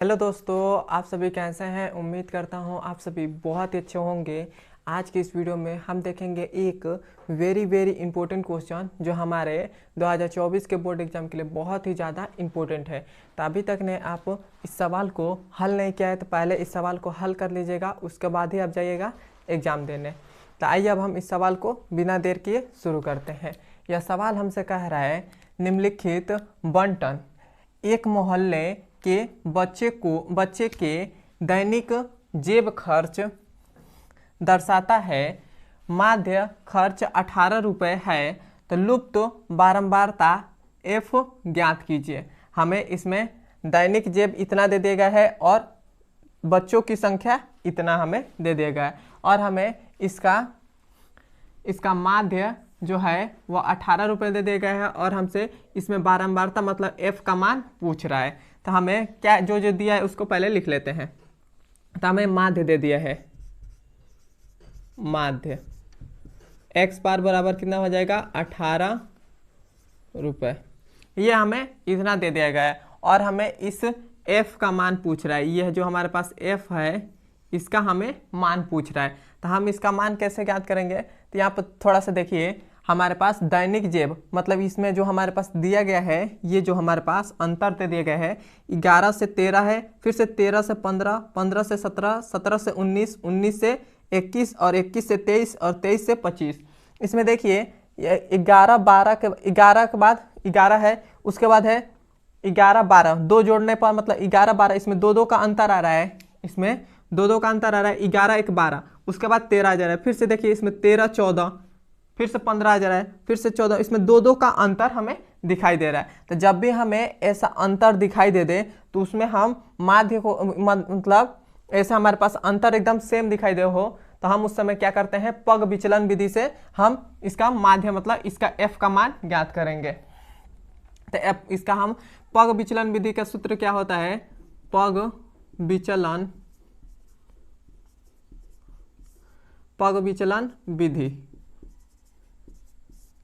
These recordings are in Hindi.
हेलो दोस्तों, आप सभी कैसे हैं। उम्मीद करता हूं आप सभी बहुत ही अच्छे होंगे। आज की इस वीडियो में हम देखेंगे एक वेरी इंपॉर्टेंट क्वेश्चन जो हमारे 2024 के बोर्ड एग्जाम के लिए बहुत ही ज़्यादा इम्पोर्टेंट है। तो अभी तक ने आप इस सवाल को हल नहीं किया है तो पहले इस सवाल को हल कर लीजिएगा, उसके बाद ही आप जाइएगा एग्ज़ाम देने। तो आइए अब हम इस सवाल को बिना देर किए शुरू करते हैं। यह सवाल हमसे कह रहा है, निम्नलिखित बंटन एक मोहल्ले के बच्चे के दैनिक जेब खर्च दर्शाता है। माध्य खर्च 18 रुपये है तो लुप्त बारंबारता F ज्ञात कीजिए। हमें इसमें दैनिक जेब इतना दे दिया गया है और बच्चों की संख्या इतना हमें दे दिया गया है और हमें इसका माध्य जो है वो 18 रुपये दे दिया गया है और हमसे इसमें बारंबारता मतलब F का मान पूछ रहा है। तो हमें क्या जो दिया है उसको पहले लिख लेते हैं। तो हमें माध्य दे दिया है, माध्य x बार बराबर कितना हो जाएगा 18 रुपये। ये हमें इतना दे दिया गया है और हमें इस f का मान पूछ रहा है। यह जो हमारे पास f है इसका हमें मान पूछ रहा है। तो हम इसका मान कैसे ज्ञात करेंगे, तो यहाँ पर थोड़ा सा देखिए, हमारे पास दैनिक जेब मतलब इसमें जो हमारे पास दिया गया है, ये जो हमारे पास अंतर दे दिया गया है 11 से 13 है, फिर से 13 से 15, 15 से 17, 17 से 19, 19 से 21 और 21 से 23 और 23 से 25। इसमें देखिए 11 के बाद 11 है, उसके बाद है 11 12, दो जोड़ने पर मतलब 11 12, इसमें दो दो का अंतर आ रहा है, इसमें दो दो का अंतर आ रहा है। 11 1 12, उसके बाद 13 आ जा रहा है, फिर से देखिए इसमें 13 14, फिर से 15 आ जा रहा है, फिर से 14, इसमें दो दो का अंतर हमें दिखाई दे रहा है। तो जब भी हमें ऐसा अंतर दिखाई दे तो उसमें हम माध्य को मतलब ऐसा हमारे पास अंतर एकदम सेम दिखाई दे हो तो हम उस समय क्या करते हैं, पग विचलन विधि से हम इसका माध्य मतलब इसका f का मान ज्ञात करेंगे। तो f इसका हम पग विचलन विधि का सूत्र क्या होता है, पग विचलन विधि।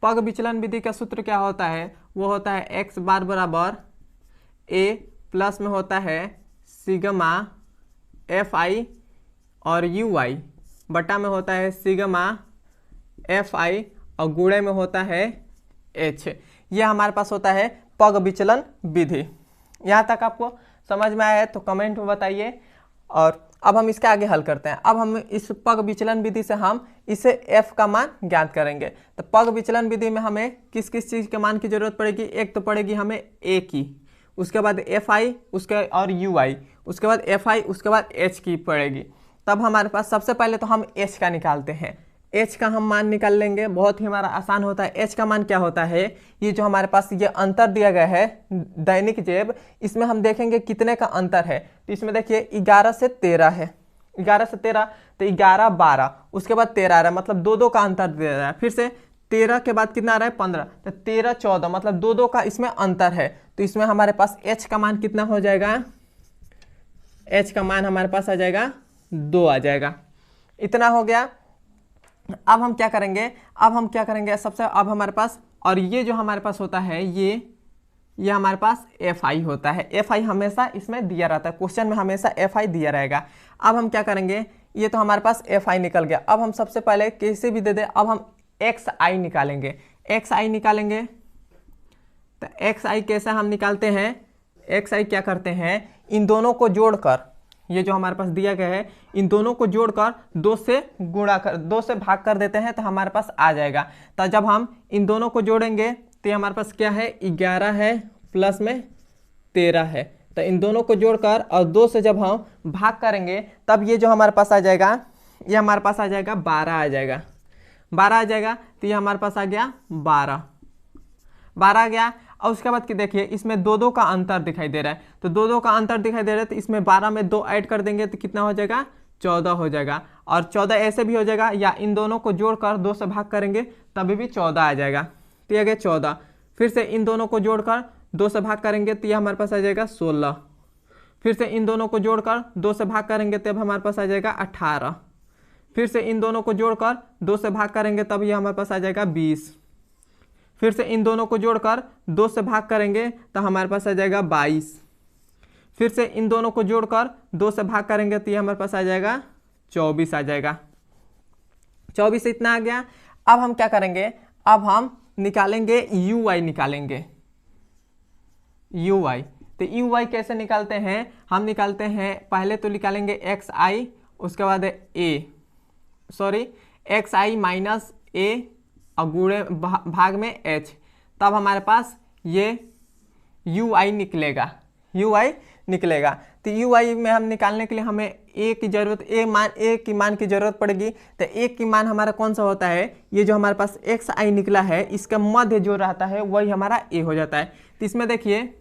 पग विचलन विधि का सूत्र क्या होता है, वो होता है x बार बराबर a प्लस में होता है सिग्मा fi और ui बटा में होता है सिग्मा fi और गुणे में होता है h। ये हमारे पास होता है पग विचलन विधि। यहाँ तक आपको समझ में आया है तो कमेंट में बताइए। और अब हम इसके आगे हल करते हैं। अब हम इस पग विचलन विधि से हम इसे f का मान ज्ञात करेंगे। तो पग विचलन विधि में हमें किस किस चीज़ के मान की जरूरत पड़ेगी, एक तो पड़ेगी हमें a की, उसके बाद fi उसके और ui, उसके बाद fi उसके बाद h की पड़ेगी। तब हमारे पास सबसे पहले तो हम h का निकालते हैं। h का हम मान निकाल लेंगे, बहुत ही हमारा आसान होता है। h का मान क्या होता है, ये जो हमारे पास ये अंतर दिया गया है दैनिक जेब, इसमें हम देखेंगे कितने का अंतर है। तो इसमें देखिए 11 से 13 है, 11 से 13 तो 11 12, उसके बाद 13 आ रहा है मतलब दो दो का अंतर दे रहा है। फिर से 13 के बाद कितना आ रहा है 15, तो 13 14 मतलब दो दो का इसमें अंतर है। तो इसमें हमारे पास h का मान कितना हो जाएगा, h का मान हमारे पास आ जाएगा 2 आ जाएगा। इतना हो गया। अब हम क्या करेंगे, सबसे अब हमारे पास, और ये जो हमारे पास होता है ये हमारे पास fi होता है। fi हमेशा इसमें दिया रहता है, क्वेश्चन में हमेशा fi दिया रहेगा। अब हम क्या करेंगे, ये तो हमारे पास fi निकल गया। अब हम सबसे पहले कैसे भी दे दे, अब हम xi निकालेंगे। तो xi कैसे हम निकालते हैं, xi क्या करते हैं, इन दोनों को जोड़कर, ये जो हमारे पास दिया गया है इन दोनों को जोड़कर 2 से भाग कर देते हैं तो हमारे पास आ जाएगा। तो जब हम इन दोनों को जोड़ेंगे तो हमारे पास क्या है, 11 है प्लस में 13 है। तो इन दोनों को जोड़कर और 2 से जब हम भाग करेंगे तब ये जो हमारे पास आ जाएगा, ये हमारे पास आ जाएगा 12 आ जाएगा, 12 आ जाएगा। तो ये हमारे पास आ गया 12 आ गया। और उसके बाद कि देखिए इसमें दो दो का अंतर दिखाई दे रहा है, तो दो दो का अंतर दिखाई दे रहा है तो इसमें 12 में 2 ऐड कर देंगे तो कितना हो जाएगा, 14 हो जाएगा। और 14 ऐसे भी हो जाएगा, या इन दोनों को जोड़कर 2 से भाग करेंगे तभी भी 14 आ जाएगा। तो ये गया 14, फिर से इन दोनों को जोड़कर 2 से भाग करेंगे तो ये हमारे पास आ जाएगा 16, फिर से इन दोनों को जोड़कर 2 से भाग करेंगे तब हमारे पास आ जाएगा 18, फिर से इन दोनों को जोड़कर 2 से भाग करेंगे तब ये हमारे पास आ जाएगा 20, फिर से इन दोनों को जोड़कर 2 से भाग करेंगे तो हमारे पास आ जाएगा 22, फिर से इन दोनों को जोड़कर 2 से भाग करेंगे तो ये हमारे पास आ जाएगा 24 आ जाएगा। 24 से इतना आ गया। अब हम क्या करेंगे, अब हम निकालेंगे UY निकालेंगे, UY। तो UY कैसे निकालते हैं, हम निकालते हैं पहले तो निकालेंगे XI, उसके बाद XI माइनस A और गुणे भाग में H, तब हमारे पास ये UY निकलेगा, UY निकलेगा। तो UY में हम निकालने के लिए हमें A की जरूरत, A की मान की जरूरत पड़ेगी। तो A की मान हमारा कौन सा होता है, ये जो हमारे पास XI निकला है इसका मध्य जो रहता है वही हमारा A हो जाता है। तो इसमें देखिए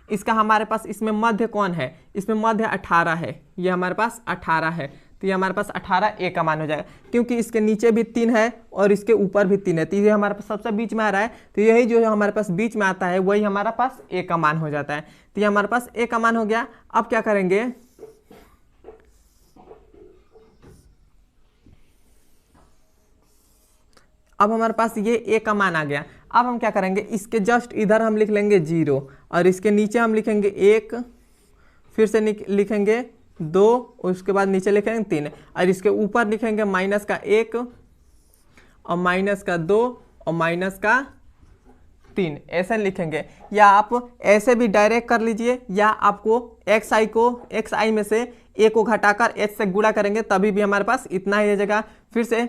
इसका हमारे पास इसमें मध्य कौन है, इसमें मध्य 18 है, ये हमारे पास 18 है। तो ये हमारे पास 18 A का मान हो जाएगा, क्योंकि इसके नीचे भी 3 है और इसके ऊपर भी 3 है, तो ये हमारे पास सबसे बीच में आ रहा है। तो यही जो हमारे पास बीच में आता है वही हमारे पास A का मान हो जाता है। तो ये हमारे पास A का मान हो गया। अब क्या करेंगे, अब हमारे पास ये A का मान आ गया। अब हम क्या करेंगे, इसके जस्ट इधर हम लिख लेंगे 0 और इसके नीचे हम लिखेंगे 1, फिर से लिखेंगे 2, उसके बाद नीचे लिखेंगे 3 और इसके ऊपर लिखेंगे माइनस का 1 और माइनस का 2 और माइनस का 3, ऐसे लिखेंगे। या आप ऐसे भी डायरेक्ट कर लीजिए, या आपको XI में से A को घटाकर H से गुणा करेंगे तभी भी हमारे पास इतना ही रहेगा। फिर से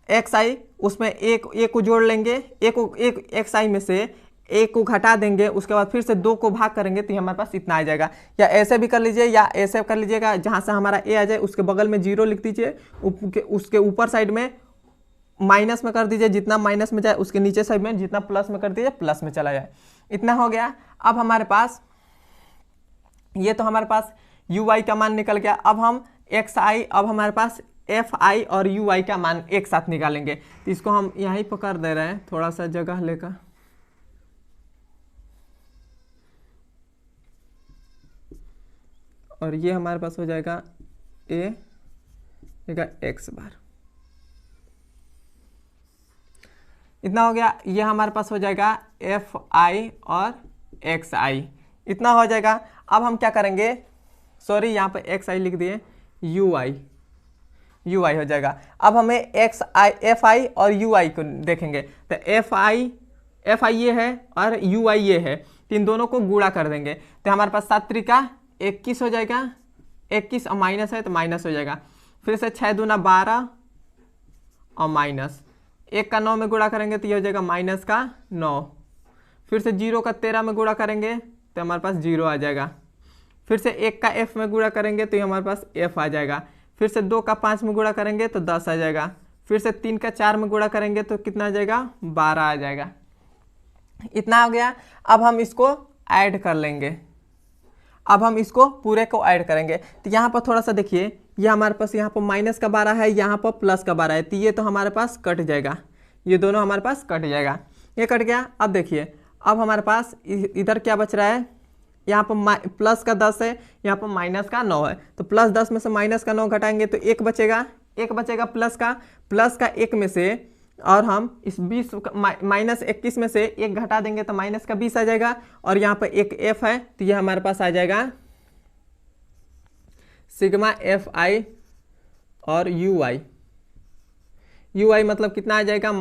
XI उसमें A को जोड़ लेंगे, XI में से A को घटा देंगे, उसके बाद फिर से 2 को भाग करेंगे तो हमारे पास इतना आ जाएगा। या ऐसे भी कर लीजिए, या ऐसे कर लीजिएगा, जहाँ से हमारा A आ जाए उसके बगल में 0 लिख दीजिए, उसके ऊपर साइड में माइनस में कर दीजिए, जितना माइनस में जाए उसके नीचे साइड में जितना प्लस में कर दीजिए प्लस में चला जाए। इतना हो गया। अब हमारे पास ये तो हमारे पास UY का मान निकल गया। अब हम XI, अब हमारे पास FI और UY का मान एक साथ निकालेंगे। तो इसको हम यहीं पर कर दे रहे हैं, थोड़ा सा जगह लेकर। और ये हमारे पास हो जाएगा X बार, इतना हो गया। ये हमारे पास हो जाएगा FI और XI, इतना हो जाएगा। अब हम क्या करेंगे, सॉरी यहाँ पे XI लिख दिए, UY हो जाएगा। अब हमें FI और UY को देखेंगे। तो FI ये है और UY ये है, तो इन दोनों को गुणा कर देंगे। तो हमारे पास 7 त्रिका 21 हो जाएगा, 21 और माइनस है तो माइनस हो जाएगा। फिर से 6 दूना 12 और माइनस 1 का 9 में गुणा करेंगे तो ये हो जाएगा माइनस का 9। फिर से 0 का 13 में गुणा करेंगे तो हमारे पास 0 आ जाएगा। फिर से 1 का F में गुणा करेंगे तो ये हमारे पास F आ जाएगा। फिर से 2 का 5 में गुणा करेंगे तो 10 आ जाएगा। फिर से 3 का 4 में गुणा करेंगे तो कितना आ जाएगा, 12 आ जाएगा। इतना हो गया। अब हम इसको ऐड कर लेंगे, अब हम इसको पूरे को ऐड करेंगे। तो यहाँ पर थोड़ा सा देखिए, ये हमारे पास यहाँ पर माइनस का 12 है, यहाँ पर प्लस का 12 है, तो ये तो हमारे पास कट जाएगा, ये दोनों हमारे पास कट जाएगा। ये कट गया। अब देखिए, अब हमारे पास इधर क्या बच रहा है, यहाँ पर प्लस का 10 है, यहाँ पर माइनस का 9 है, तो प्लस 10 में से माइनस का 9 घटाएंगे तो 1 बचेगा, 1 बचेगा प्लस का 1 में से, और हम इस 20 माइनस 21 में से 1 घटा देंगे तो माइनस का 20 आ जाएगा। और यहाँ पर एक F है तो ये हमारे पास आ जाएगा सिग्मा FI और UY मतलब कितना आ जाएगा,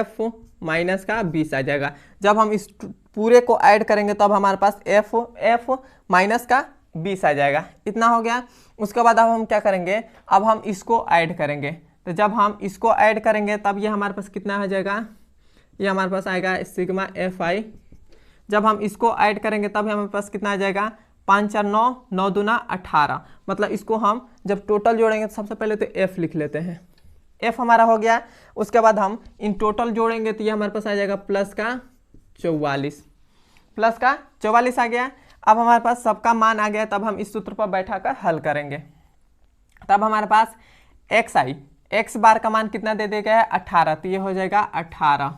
F माइनस का 20 आ जाएगा। जब हम इस पूरे को ऐड करेंगे तब हमारे पास F माइनस का 20 आ जाएगा। इतना हो गया। उसके बाद अब हम क्या करेंगे, अब हम इसको ऐड करेंगे। तो जब हम इसको ऐड करेंगे तब ये हमारे पास कितना आ जाएगा, ये हमारे पास आएगा सिग्मा FI। जब हम इसको ऐड करेंगे तब हमारे पास कितना आ जाएगा, 5 4 9, 9 दूना 18। मतलब इसको हम जब टोटल जोड़ेंगे तो सबसे पहले तो F लिख लेते हैं, F हमारा हो गया। उसके बाद हम इन टोटल जोड़ेंगे तो ये हमारे पास आ जाएगा प्लस का 44, प्लस का 44 आ गया। अब हमारे पास सबका मान आ गया, तब हम इस सूत्र पर बैठाकर हल करेंगे। तब हमारे पास x बार का मान कितना दे देगा, 18, तो ये हो जाएगा 18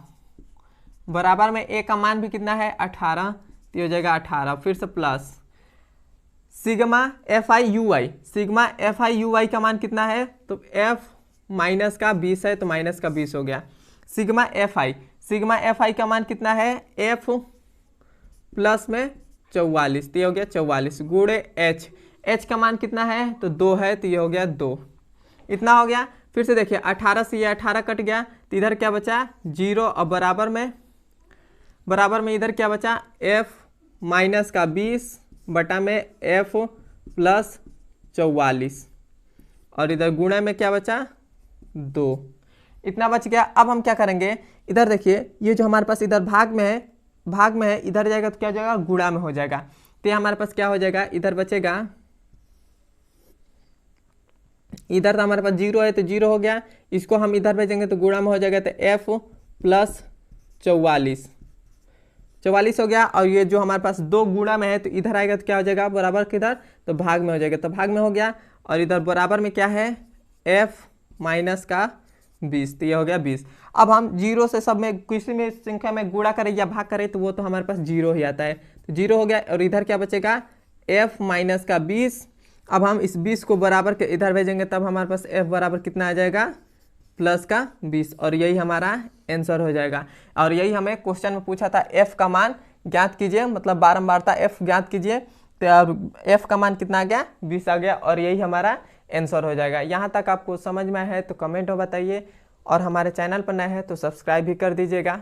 बराबर में a का मान भी कितना है 18, तो ये हो जाएगा 18। फिर से प्लस सिग्मा FI UY का मान कितना है, तो F माइनस का 20 है तो माइनस का 20 हो गया। सिग्मा FI का मान कितना है, F प्लस में 44, तो ये हो गया 44 गुणे h। h का मान कितना है तो 2 है, तो ये हो गया 2। इतना हो गया। फिर से देखिए 18 से ये 18 कट गया, तो इधर क्या बचा 0, और बराबर में इधर क्या बचा f माइनस का 20 बटा में f प्लस 44, और इधर गुणा में क्या बचा 2। इतना बच गया। अब हम क्या करेंगे, इधर देखिए ये जो हमारे पास इधर भाग में है, इधर जाएगा तो क्या हो जाएगा गुणा में हो जाएगा। तो ये हमारे पास क्या हो जाएगा, इधर बचेगा, इधर तो हमारे पास 0 है तो 0 हो गया, इसको हम इधर भेजेंगे तो गुणा में हो जाएगा, तो f प्लस 44 हो गया। और ये जो हमारे पास 2 गुणा में है तो इधर आएगा तो क्या हो जाएगा बराबर किधर तो भाग में हो जाएगा, तो भाग में हो गया। और इधर बराबर में क्या है f माइनस का 20, तो ये हो गया 20। अब हम 0 से सब में किसी में संख्या में गुणा करें या भाग करें तो वो तो हमारे पास 0 ही आता है, तो 0 हो गया। और इधर क्या बचेगा f माइनस का 20। अब हम इस 20 को बराबर के इधर भेजेंगे तब हमारे पास f बराबर कितना आ जाएगा प्लस का 20, और यही हमारा आंसर हो जाएगा। और यही हमें क्वेश्चन में पूछा था, f का मान ज्ञात कीजिए, मतलब बारंबारता f ज्ञात कीजिए, तो f का मान कितना आ गया 20 आ गया, और यही हमारा आंसर हो जाएगा। यहाँ तक आपको समझ में आया है तो कमेंट में बताइए, और हमारे चैनल पर नए हैं तो सब्सक्राइब भी कर दीजिएगा।